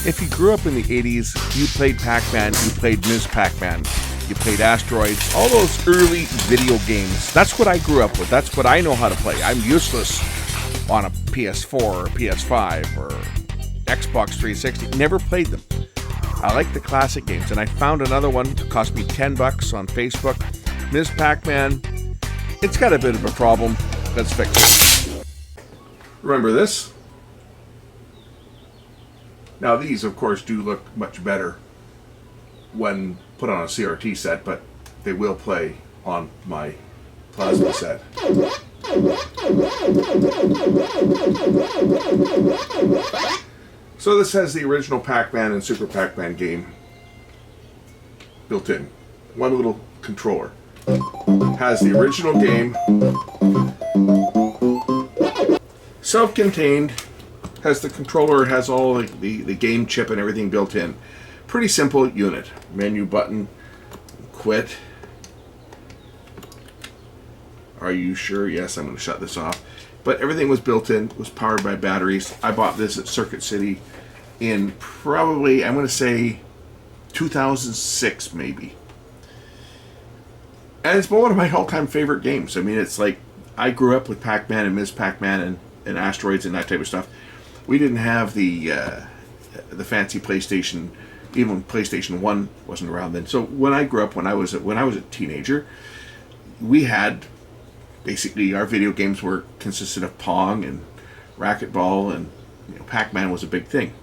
If you grew up in the 80s, you played Pac-Man, you played Ms. Pac-Man, you played Asteroids, all those early video games. That's what I grew up with. That's what I know how to play. I'm useless on a PS4 or PS5 or Xbox 360. Never played them. I like the classic games, and I found another one. It cost me $10 on Facebook. Ms. Pac-Man, it's got a bit of a problem. Let's fix it. Remember this? Now these, of course, do look much better when put on a CRT set, but they will play on my plasma set. So this has the original Pac-Man and Super Pac-Man game built in. One little controller. Has the original game. Self-contained. Has the controller, has all the game chip and everything built in. Pretty simple unit. Menu button. Quit. Are you sure? Yes, I'm going to shut this off. But everything was built in, was powered by batteries. I bought this at Circuit City in probably, I'm going to say, 2006 maybe. And it's one of my all-time favorite games. I mean, it's like, I grew up with Pac-Man and Ms. Pac-Man and Asteroids and that type of stuff. We didn't have the fancy PlayStation. Even PlayStation 1 wasn't around then. So when I grew up, when I was a teenager, we had basically our video games consisted of Pong and racquetball, and Pac-Man was a big thing.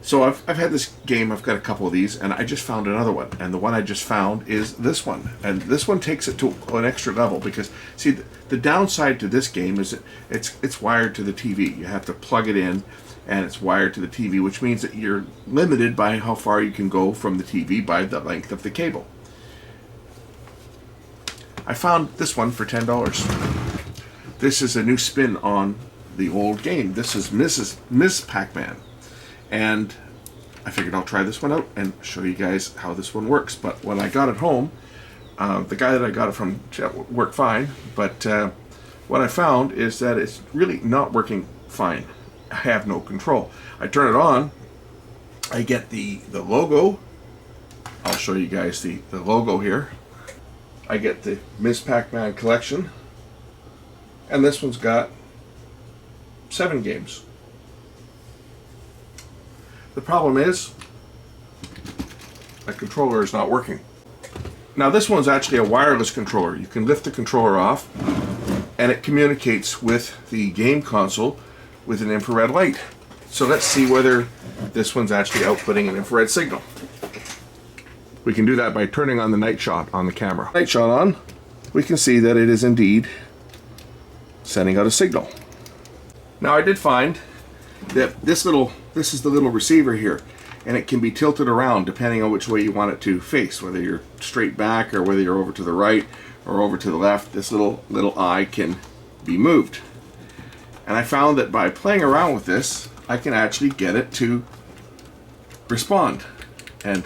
So I've had this game. I've got a couple of these, and I just found another one. And the one I just found is this one. And this one takes it to an extra level because, see, the downside to this game is it's wired to the TV. You have to plug it in, and it's wired to the TV, which means that you're limited by how far you can go from the TV by the length of the cable. I found this one for $10. This is a new spin on the old game. This is Ms. Pac-Man. And I figured I'll try this one out and show you guys how this one works. But when I got it home, the guy that I got it from worked fine. But what I found is that it's really not working fine. I have no control. I turn it on. I get the logo. I'll show you guys the logo here. I get the Ms. Pac-Man collection. And this one's got 7 games. The problem is, the controller is not working. Now this one's actually a wireless controller. You can lift the controller off, and it communicates with the game console with an infrared light. So let's see whether this one's actually outputting an infrared signal. We can do that by turning on the night shot on the camera. Night shot on, we can see that it is indeed sending out a signal. Now I did find that this is the little receiver here, and it can be tilted around depending on which way you want it to face, whether you're straight back or whether you're over to the right or over to the left. This little eye can be moved. And I found that by playing around with this, I can actually get it to respond and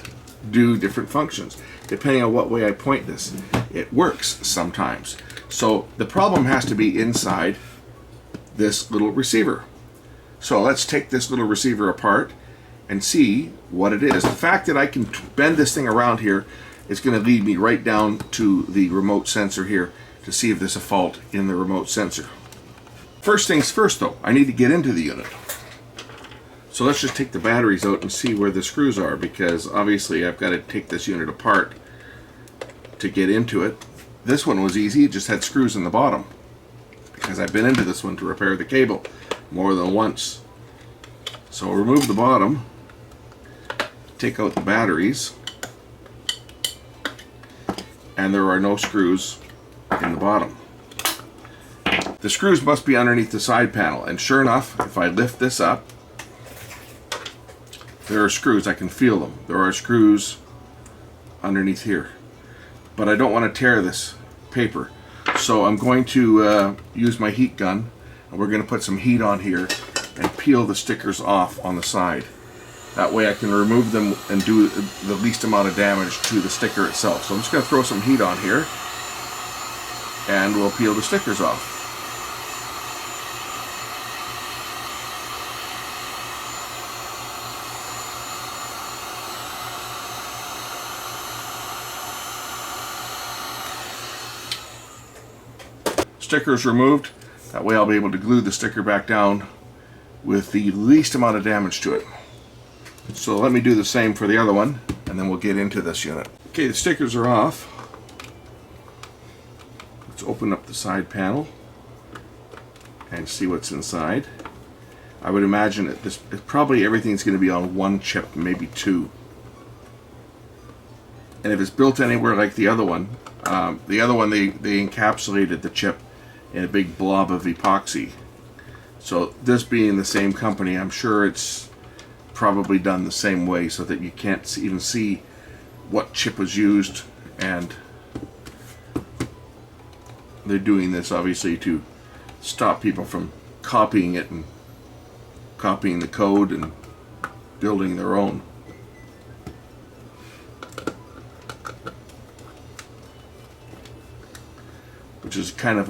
do different functions depending on what way I point this. It works sometimes. So the problem has to be inside this little receiver. So let's take this little receiver apart and see what it is. The fact that I can bend this thing around here is going to lead me right down to the remote sensor here to see if there's a fault in the remote sensor. First things first though, I need to get into the unit. So let's just take the batteries out and see where the screws are, because obviously I've got to take this unit apart to get into it. This one was easy, it just had screws in the bottom, because I've been into this one to repair the cable more than once. So remove the bottom, take out the batteries, and there are no screws in the bottom. The screws must be underneath the side panel, and sure enough, if I lift this up, there are screws. I can feel them. There are screws underneath here, but I don't want to tear this paper, so I'm going to use my heat gun, and we're going to put some heat on here and peel the stickers off on the side. That way I can remove them and do the least amount of damage to the sticker itself. So I'm just going to throw some heat on here, and we'll peel the stickers off. stickers removed. That way I'll be able to glue the sticker back down with the least amount of damage to it. So let me do the same for the other one, and then we'll get into this unit. Okay, the stickers are off. Let's open up the side panel and see what's inside. I would imagine that probably everything's going to be on one chip, maybe two. And if it's built anywhere like the other one they encapsulated the chip in a big blob of epoxy. So this being the same company, I'm sure it's probably done the same way so that you can't even see what chip was used, and they're doing this obviously to stop people from copying it and copying the code and building their own. Which is kind of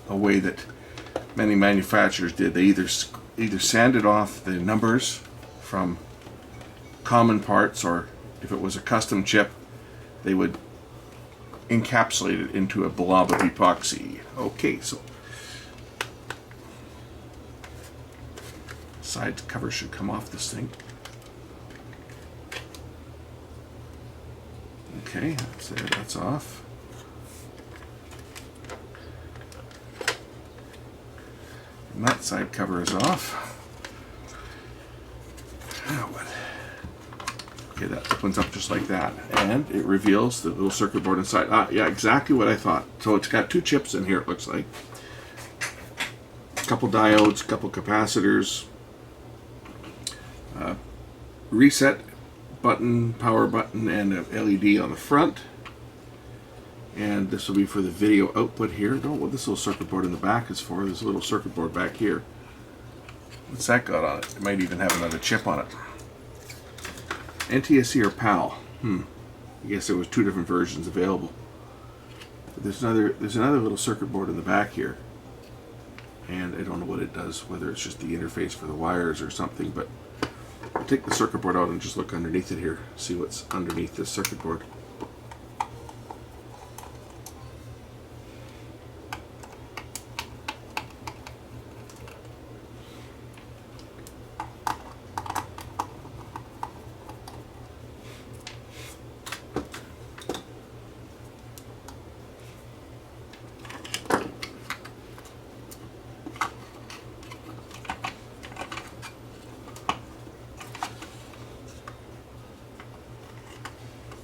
a way that many manufacturers did. They either sanded off the numbers from common parts, or if it was a custom chip, they would encapsulate it into a blob of epoxy. Okay, so side cover should come off this thing. Okay, so that's off. And that side cover is off. Okay, that opens up just like that, and it reveals the little circuit board inside. Yeah, exactly what I thought. So it's got two chips in here, it looks like. A couple diodes, a couple capacitors, reset button, power button, and an LED on the front. And this will be for the video output here. Don't know what this little circuit board in the back is for. There's a little circuit board back here. What's that got on it? It might even have another chip on it. NTSC or PAL? I guess there was two different versions available. But there's another little circuit board in the back here, and I don't know what it does. Whether it's just the interface for the wires or something. But I'll take the circuit board out and just look underneath it here. See what's underneath this circuit board.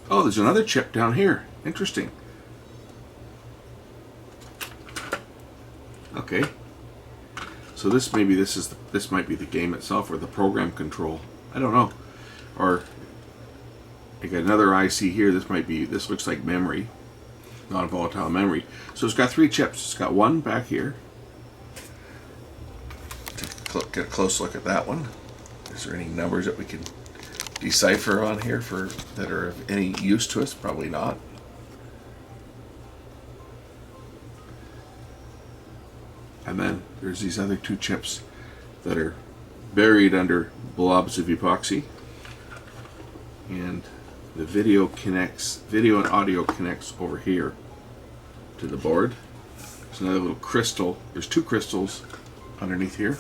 Oh, there's another chip down here. Interesting. Okay. So this might be the game itself, or the program control. I don't know. Or I got another IC here. This looks like memory, non-volatile memory. So it's got three chips. It's got one back here. Get a close look at that one. Is there any numbers that we can decipher on here that are of any use to us? Probably not. And then there's these other two chips that are buried under blobs of epoxy, and the video and audio connects over here to the board. There's another little crystal. There's two crystals underneath here.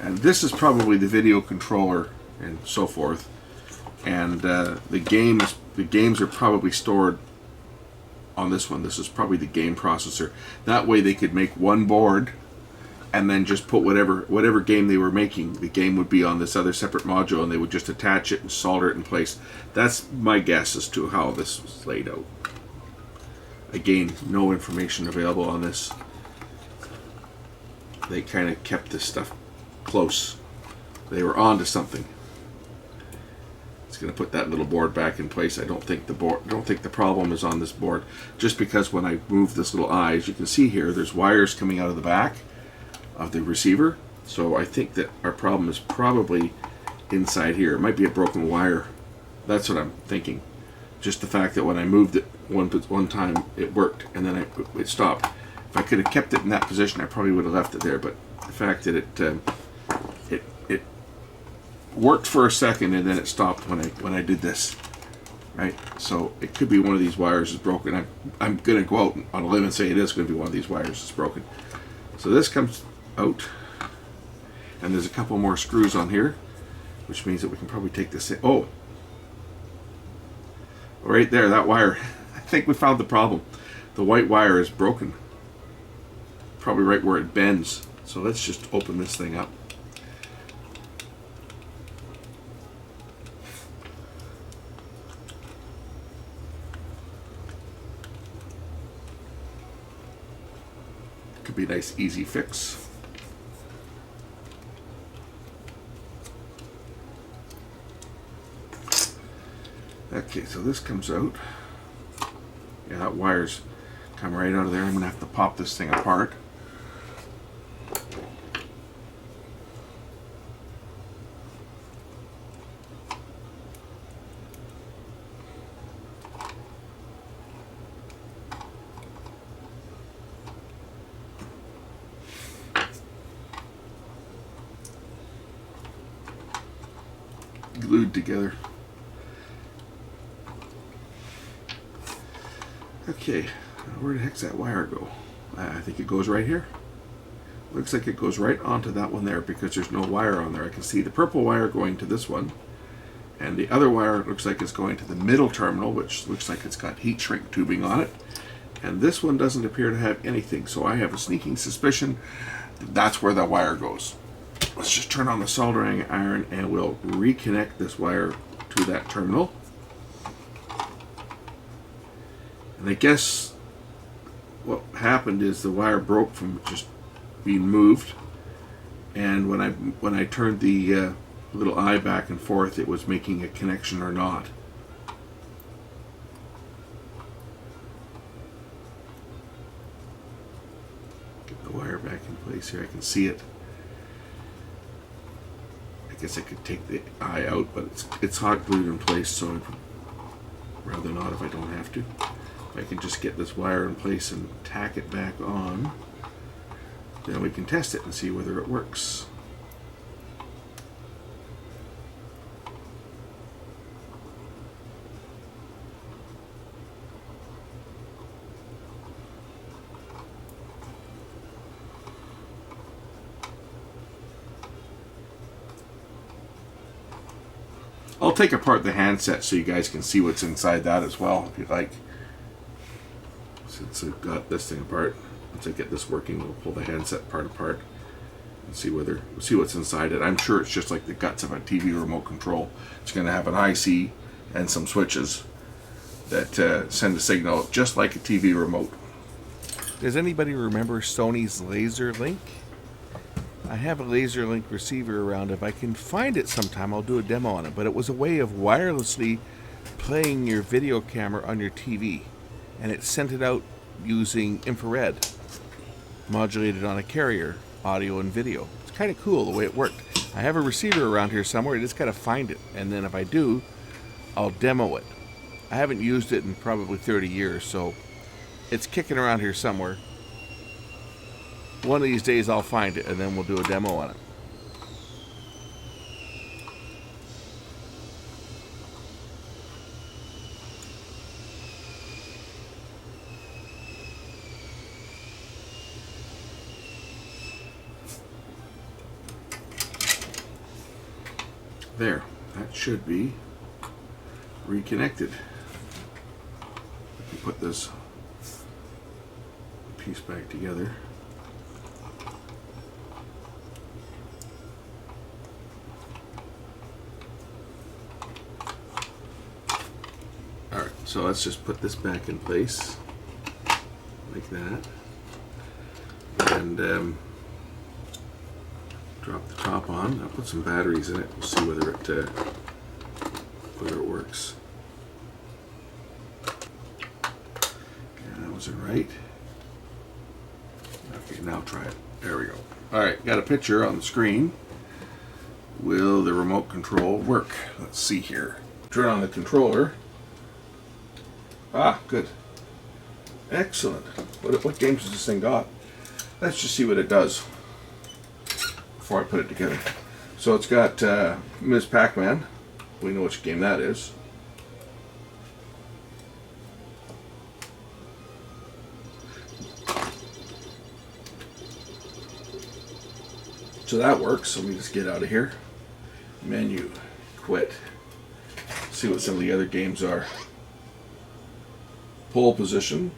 And this is probably the video controller and so forth. And the games are probably stored on this one. This is probably the game processor. That way they could make one board and then just put whatever game they were making. The game would be on this other separate module, and they would just attach it and solder it in place. That's my guess as to how this was laid out. Again, no information available on this. They kind of kept this stuff close. They were on to something. It's going to put that little board back in place. I don't think the problem is on this board, just because when I move this little eye, as you can see here, there's wires coming out of the back of the receiver. So I think that our problem is probably inside here. It might be a broken wire. That's what I'm thinking. Just the fact that when I moved it one time, it worked, and then it stopped. If I could have kept it in that position, I probably would have left it there. But the fact that it worked for a second and then it stopped when I did this. right? So it could be one of these wires is broken. I'm going to go out on a limb and say it is going to be one of these wires that's broken. So this comes out, and there's a couple more screws on here, which means that we can probably take this in. Oh, right there, that wire. I think we found the problem. The white wire is broken, probably right where it bends. So let's just open this thing up. Could be a nice easy fix. Okay, so this comes out. Yeah, that wire's come right out of there. I'm gonna have to pop this thing apart. Glued together. Okay, where the heck's that wire go? I think it goes right here. Looks like it goes right onto that one there because there's no wire on there. I can see the purple wire going to this one, and the other wire looks like it's going to the middle terminal, which looks like it's got heat shrink tubing on it. And this one doesn't appear to have anything, so I have a sneaking suspicion that that's where the wire goes. Let's just turn on the soldering iron and we'll reconnect this wire to that terminal. And I guess what happened is the wire broke from just being moved, and when I turned the little eye back and forth, it was making a connection or not. Get the wire back in place here. I can see it. I guess I could take the eye out, but it's hot glued in place, so I'd rather not if I don't have to. If I can just get this wire in place and tack it back on, then we can test it and see whether it works. I'll take apart the handset so you guys can see what's inside that as well, if you like. Since I've got this thing apart, once I get this working, we'll pull the handset part apart and see what's inside it. I'm sure it's just like the guts of a TV remote control. It's going to have an IC and some switches that send a signal just like a TV remote. Does anybody remember Sony's LaserLink? I have a LaserLink receiver around. If I can find it sometime, I'll do a demo on it. But it was a way of wirelessly playing your video camera on your TV. And it sent it out using infrared, modulated on a carrier, audio and video. It's kind of cool the way it worked. I have a receiver around here somewhere. I just got to find it. And then if I do, I'll demo it. I haven't used it in probably 30 years, so it's kicking around here somewhere. One of these days I'll find it and then we'll do a demo on it. There, that should be reconnected. Let me put this piece back together. Alright, so let's just put this back in place like that, and drop the top on. I'll put some batteries in it. We'll see whether it works. Okay, that wasn't right. Okay, now try it. There we go. Alright, got a picture on the screen. Will the remote control work? Let's see here. Turn on the controller. Ah, good. Excellent. What games has this thing got? Let's just see what it does before I put it together. So it's got Ms. Pac-Man. We know which game that is. So that works. So we just get out of here. Menu, quit. See what some of the other games are. Pole position.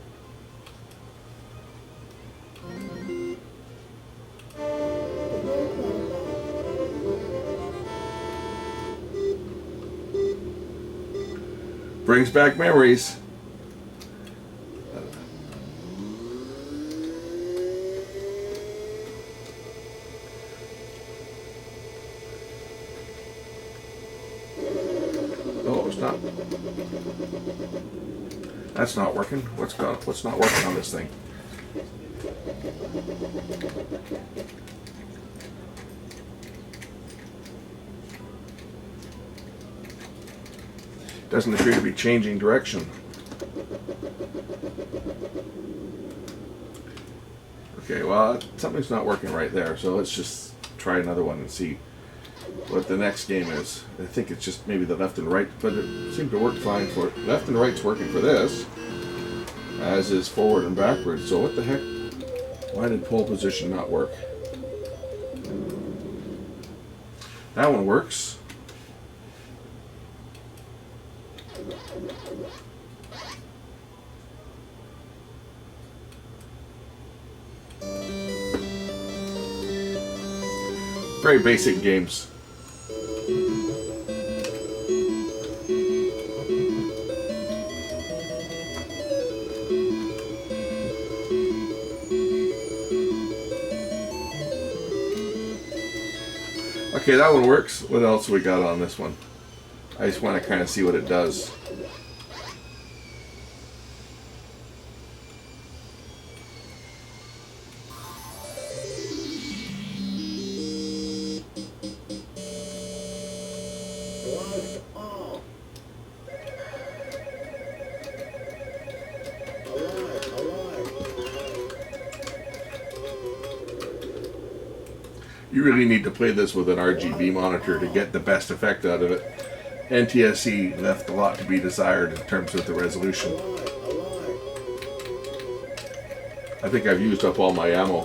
Brings back memories. Oh, it's not. That's not working. What's not working on this thing? Doesn't appear to be changing direction. Okay, well, something's not working right there, so let's just try another one and see what the next game is. I think it's just maybe the left and right, but it seemed to work fine for it. Left and right's working for this, as is forward and backwards. So what the heck? Why did pole position not work? That one works. Very basic games. Okay, that one works. What else we got on this one? I just want to kind of see what it does. You really need to play this with an RGB monitor to get the best effect out of it. NTSC left a lot to be desired in terms of the resolution. I think I've used up all my ammo.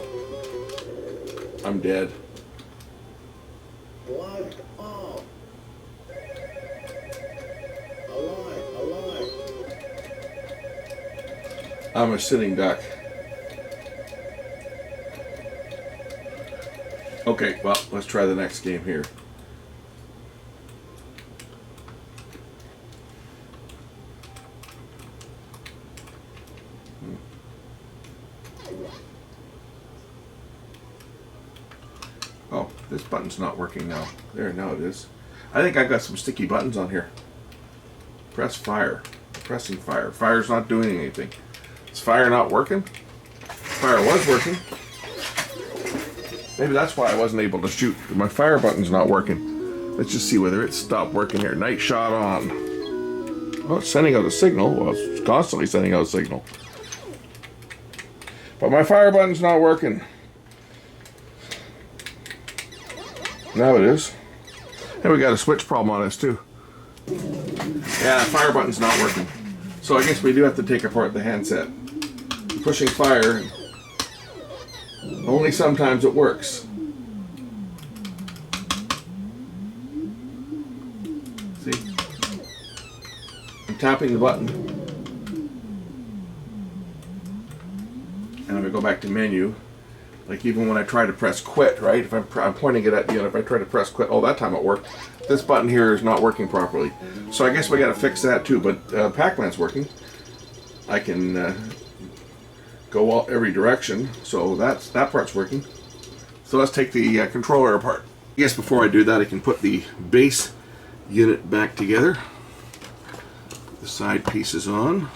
I'm dead. I'm a sitting duck. Okay, well, let's try the next game here. Oh, this button's not working now. There, now it is. I think I got some sticky buttons on here. Press fire. Pressing fire. Fire's not doing anything. Is fire not working? Fire was working. Maybe that's why I wasn't able to shoot. My fire button's not working. Let's just see whether it stopped working here. Night shot on. Well, it's sending out a signal. Well, it's constantly sending out a signal. But my fire button's not working. Now it is. And we got a switch problem on this too. Yeah, fire button's not working. So I guess we do have to take apart the handset. Pushing fire. Only sometimes it works. See? I'm tapping the button. And if I go back to menu, like even when I try to press quit, right? If I'm pointing it at the end, if I try to press quit, oh, that time it worked. This button here is not working properly. So I guess we got to fix that too, but Pac-Man's working. I can go every direction, so that part's working. So let's take the controller apart. I guess before I do that, I can put the base unit back together. Put the side pieces on.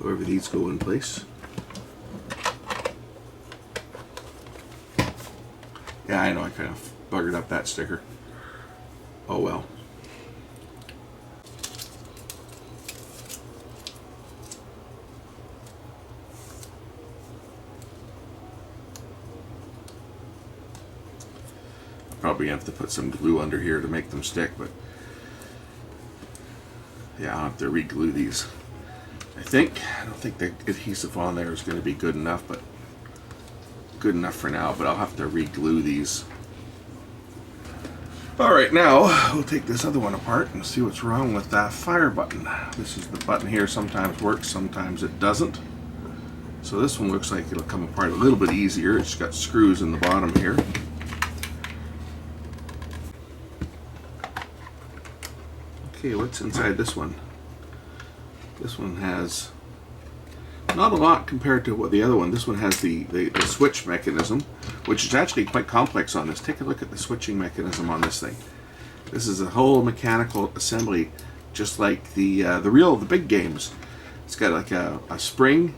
However these go in place. Yeah, I know I kind of buggered up that sticker. Oh well. Probably have to put some glue under here to make them stick, but yeah, I'll have to re-glue these. I don't think the adhesive on there is going to be good enough, but good enough for now, but I'll have to re-glue these. Alright, now we'll take this other one apart and see what's wrong with that fire button. This is the button here. Sometimes works, sometimes it doesn't. So this one looks like it'll come apart a little bit easier. It's got screws in the bottom here. Okay, what's inside this one? This one has not a lot compared to what the other one. This one has the switch mechanism, which is actually quite complex on this. Take a look at the switching mechanism on this thing. This is a whole mechanical assembly, just like the big games. It's got like a spring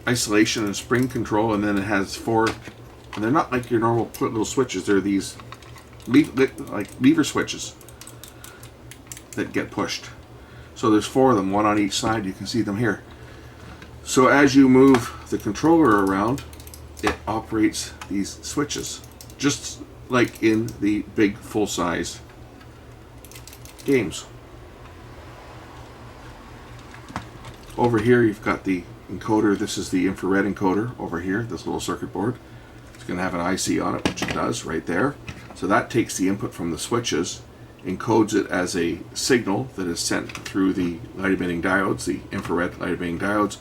isolation and spring control, and then it has 4, and they're not like your normal little switches. They're these like lever switches that get pushed. So there's 4 of them, 1 on each side. You can see them here. So as you move the controller around, it operates these switches, just like in the big full-size games. Over here you've got the encoder. This is the infrared encoder over here, this little circuit board. It's going to have an IC on it, which it does right there. So that takes the input from the switches, encodes it as a signal that is sent through the light emitting diodes, the infrared light emitting diodes,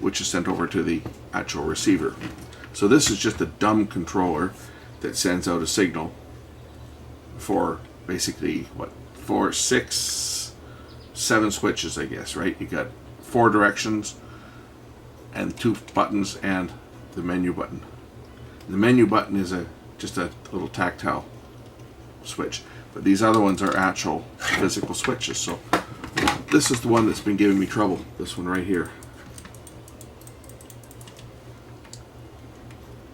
which is sent over to the actual receiver. So this is just a dumb controller that sends out a signal for basically 4, 6, 7 switches, I guess, right? You got 4 directions and 2 buttons and the menu button. The menu button is just a little tactile switch, but these other ones are actual physical switches. So this is the one that's been giving me trouble, this one right here.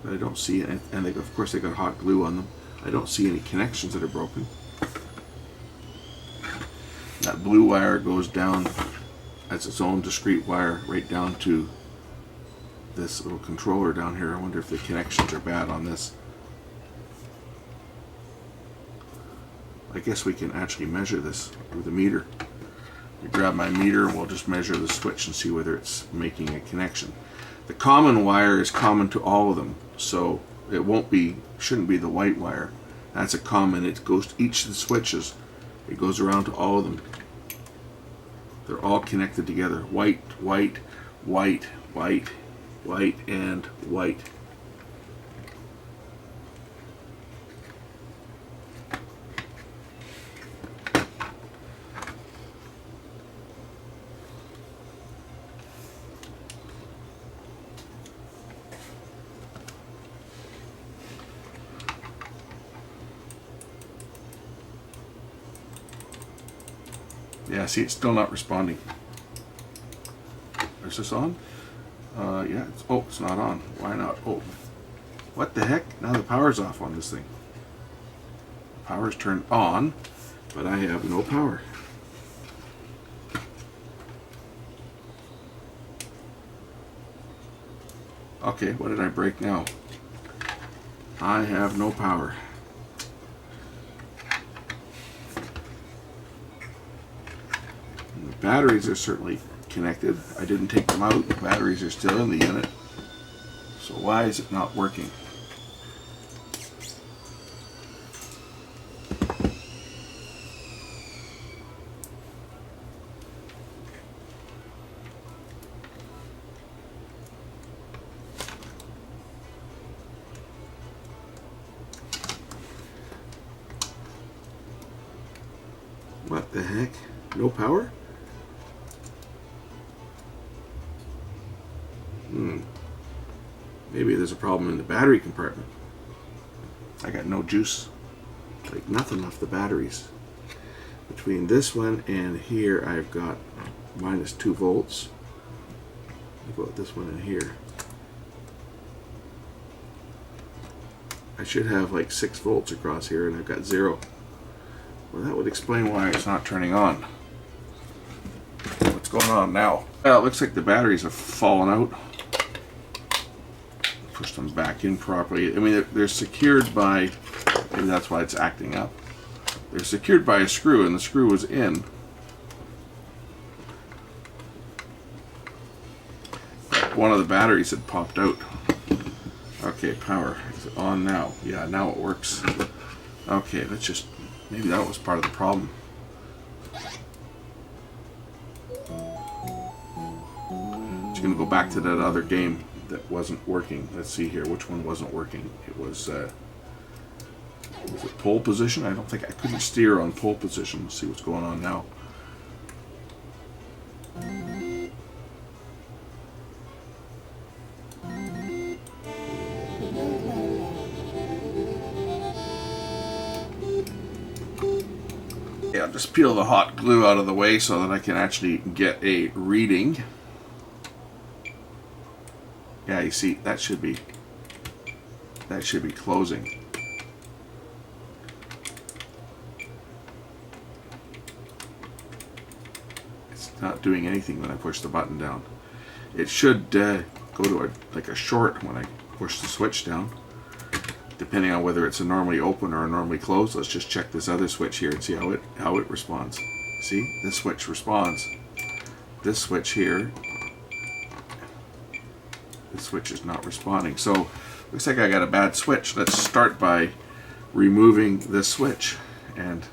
But I don't see it, and of course they got hot glue on them. I don't see any connections that are broken. That blue wire goes down as its own discrete wire right down to this little controller down here. I wonder if the connections are bad on this. I guess we can actually measure this with a meter. We grab my meter and we'll just measure the switch and see whether it's making a connection. The common wire is common to all of them, so it shouldn't be the white wire. That's a common. It goes to each of the switches. It goes around to all of them. They're all connected together. White, white, white, white, white, and white. Yeah, see, it's still not responding. Is this on? Yeah, it's not on. Why not? Oh, what the heck? Now the power's off on this thing. The power's turned on, but I have no power. Okay, what did I break now? I have no power. And the batteries are certainly connected. I didn't take them out. The batteries are still in the unit. So why is it not working? What the heck? No power? Maybe there's a problem in the battery compartment. I got no juice, like nothing left the batteries. Between this one and here, I've got -2 volts. What about this one in here? I should have like 6 volts across here, and I've got 0. Well, that would explain why it's not turning on. What's going on now? Well, it looks like the batteries have fallen out. Push them back in properly. I mean, they're secured by, maybe that's why it's acting up. They're secured by a screw, and the screw was in. But one of the batteries had popped out. Okay, power is it on now? Yeah, now it works. Okay, let's just, maybe that was part of the problem. Just gonna go back to that other game that wasn't working. Let's see here, which one wasn't working? It was it pole position? I don't think I couldn't steer on pole position. Let's see what's going on now. Yeah, just peel the hot glue out of the way so that I can actually get a reading. Yeah, you see, that should be closing. It's not doing anything when I push the button down. It should go to like a short when I push the switch down, depending on whether it's a normally open or a normally closed. Let's just check this other switch here and see how it responds. See, this switch responds. This switch here, this switch is not responding. So looks like I got a bad switch. Let's start by removing this switch and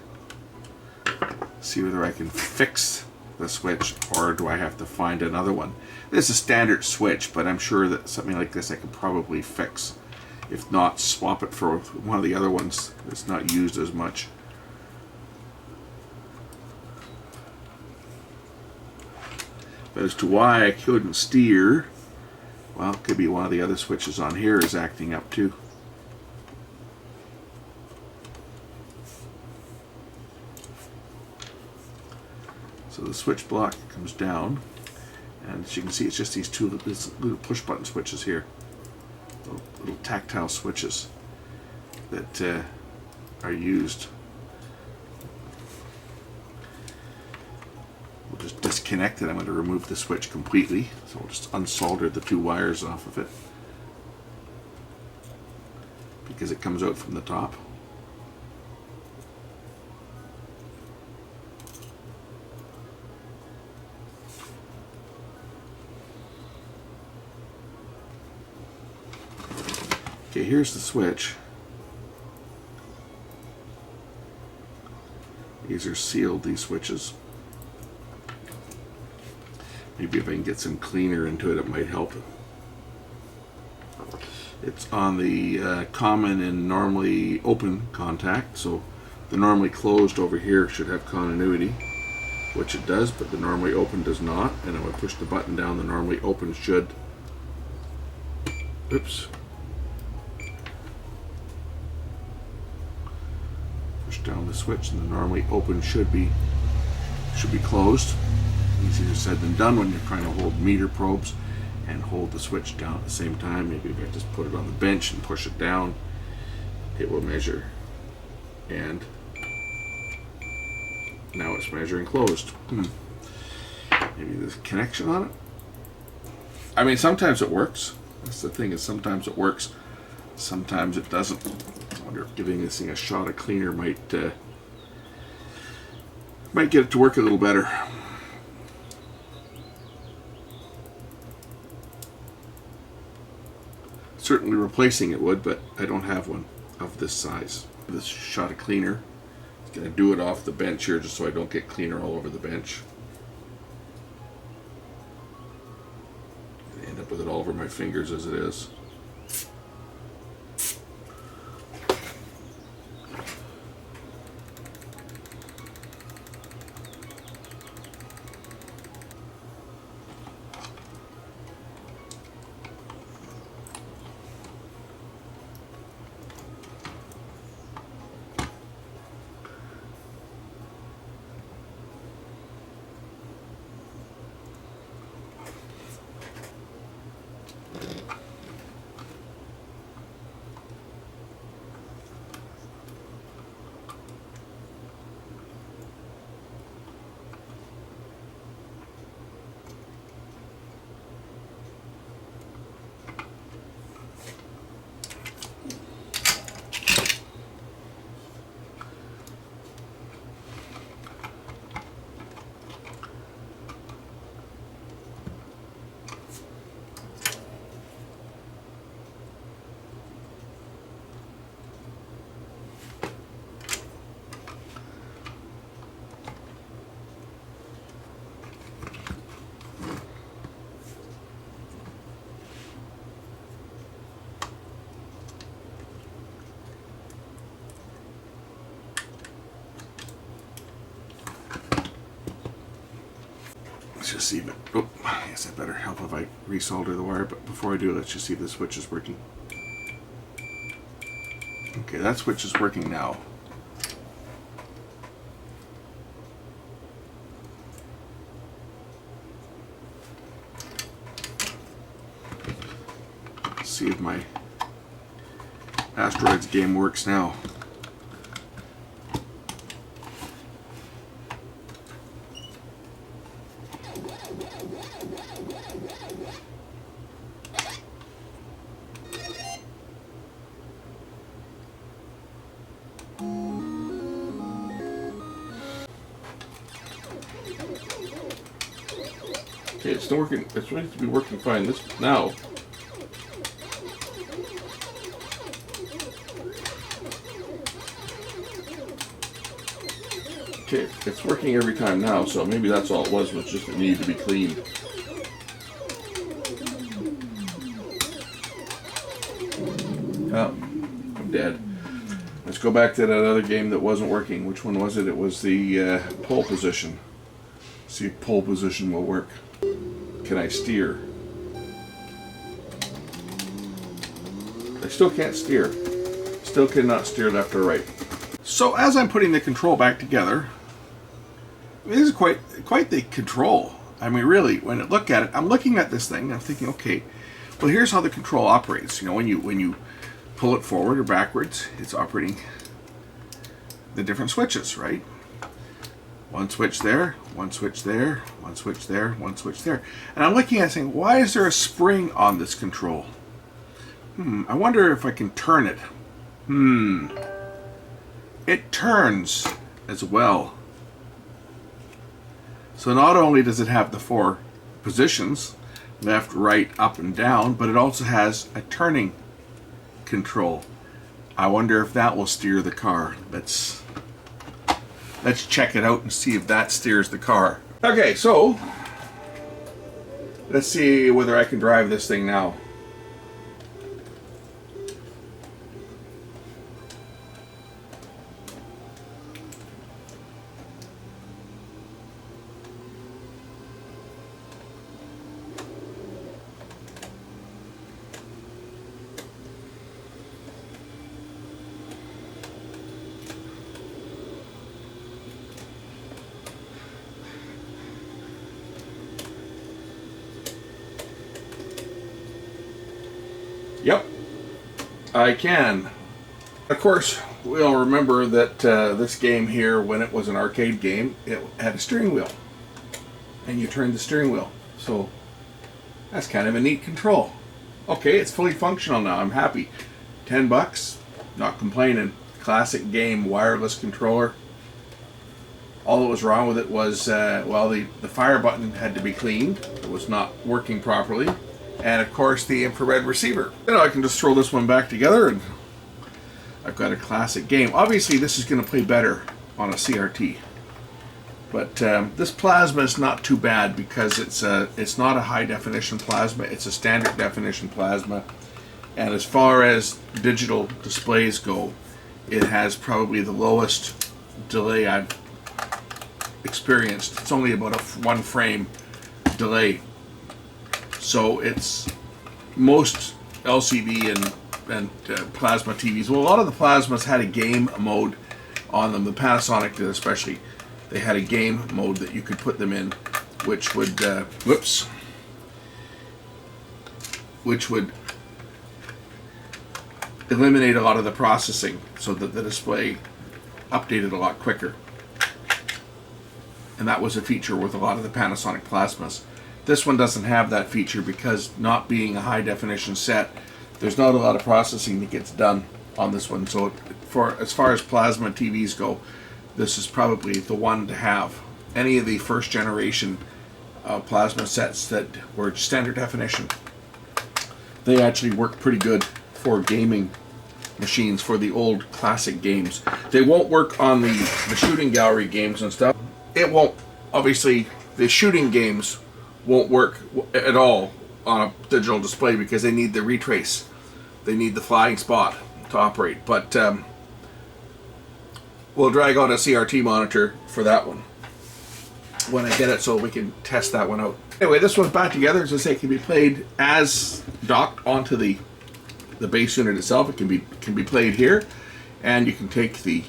see whether I can fix the switch, or do I have to find another one. This is a standard switch, but I'm sure that something like this I could probably fix. If not, swap it for one of the other ones that's not used as much. But as to why I couldn't steer, well, it could be one of the other switches on here is acting up too. So the switch block comes down, and as you can see, it's just these two little push button switches here. Little tactile switches that are used. We'll just disconnect it. I'm going to remove the switch completely. So we'll just unsolder the two wires off of it because it comes out from the top. Okay, here's the switch. These are sealed, these switches. Maybe if I can get some cleaner into it, it might help. It's on the common and normally open contact, so the normally closed over here should have continuity, which it does, but the normally open does not. And if I push the button down, the normally open should, oops, push down the switch and the normally open should be closed. Easier said than done when you're trying to hold meter probes and hold the switch down at the same time. Maybe if I just put it on the bench and push it down, it will measure. And now it's measuring closed. Maybe there's a connection on it. I mean, sometimes it works. That's the thing, is sometimes it works, sometimes it doesn't. I wonder if giving this thing a shot of cleaner might get it to work a little better. Certainly replacing it would, but I don't have one of this size. This shot of cleaner. I'm going to do it off the bench here just so I don't get cleaner all over the bench. I end up with it all over my fingers as it is. Let's just see if it, oh, I guess that better help if I resolder the wire, but before I do, let's just see if the switch is working. Okay, that switch is working now. Let's see if my Asteroids game works now. Okay, it's still working. It's ready to be working fine. This now. Okay, it's working every time now, so maybe that's all it was just it needed to be cleaned. Oh, I'm dead. Let's go back to that other game that wasn't working. Which one was it? It was the pole position. See if pole position will work. Can I steer? I still can't steer. Still cannot steer left or right. So as I'm putting the control back together, this is quite the control. I mean, really, when I look at it, I'm looking at this thing and I'm thinking, okay, well, here's how the control operates. You know, when you pull it forward or backwards, it's operating the different switches, right? One switch there, one switch there, one switch there, one switch there. And I'm looking at it saying, why is there a spring on this control? I wonder if I can turn it. It turns as well. So not only does it have the 4 positions, left, right, up, and down, but it also has a turning control. I wonder if that will steer the car. Let's check it out and see if that steers the car. Okay, so let's see whether I can drive this thing now. Yep, I can. Of course, we all remember that this game here, when it was an arcade game, it had a steering wheel. And you turned the steering wheel. So that's kind of a neat control. Okay, it's fully functional now. I'm happy. $10, not complaining. Classic game, wireless controller. All that was wrong with it was, well, the fire button had to be cleaned. It was not working properly. And of course the infrared receiver. You know, I can just throw this one back together and I've got a classic game. Obviously this is going to play better on a CRT. But this plasma is not too bad because it's not a high definition plasma, it's a standard definition plasma. And as far as digital displays go, it has probably the lowest delay I've experienced. It's only about a 1 frame delay. So it's most LCD and plasma TVs. Well, a lot of the plasmas had a game mode on them. The Panasonic did especially. They had a game mode that you could put them in, which would eliminate a lot of the processing so that the display updated a lot quicker. And that was a feature with a lot of the Panasonic plasmas. This one doesn't have that feature because not being a high definition set, there's not a lot of processing that gets done on this one. So as far as plasma TVs go, this is probably the one to have. Any of the first generation plasma sets that were standard definition, they actually work pretty good for gaming machines, for the old classic games. They won't work on the shooting gallery games and stuff. It won't, obviously, the shooting games won't work at all on a digital display because they need the retrace. They need the flying spot to operate. But we'll drag out a CRT monitor for that one. when I get it so we can test that one out. Anyway, this one's back together. As I say, it can be played as docked onto the base unit itself. It can be played here, and you can take the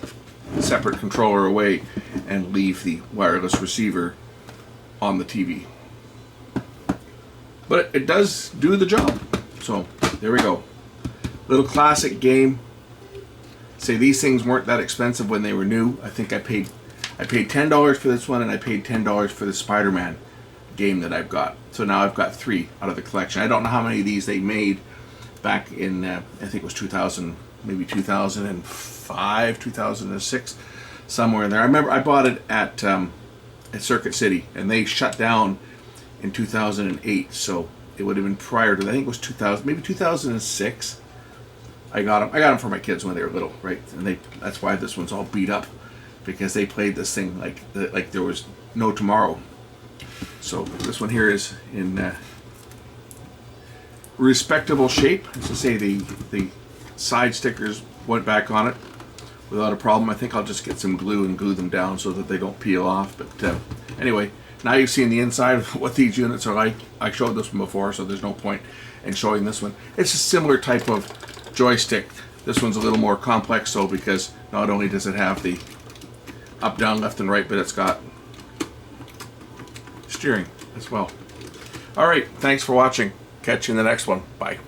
separate controller away and leave the wireless receiver on the TV. But it does do the job. So there we go. Little classic game. Say these things weren't that expensive when they were new. I think I paid $10 for this one, and I paid $10 for the Spider-Man game that I've got. So now I've got 3 out of the collection. I don't know how many of these they made back in I think it was 2000, maybe 2005, 2006, somewhere in there. I remember I bought it at Circuit City, and they shut down in 2008. So it would have been prior to that. I think it was 2000, maybe 2006. I got them for my kids when they were little, right? And that's why this one's all beat up, because they played this thing like there was no tomorrow. So this one here is in respectable shape. As I say, the side stickers went back on it without a problem. I think I'll just get some glue and glue them down so that they don't peel off. But anyway, now you've seen the inside of what these units are like. I showed this one before, so there's no point in showing this one. It's a similar type of joystick. This one's a little more complex, though, because not only does it have the up, down, left, and right, but it's got steering as well. All right, thanks for watching. Catch you in the next one. Bye.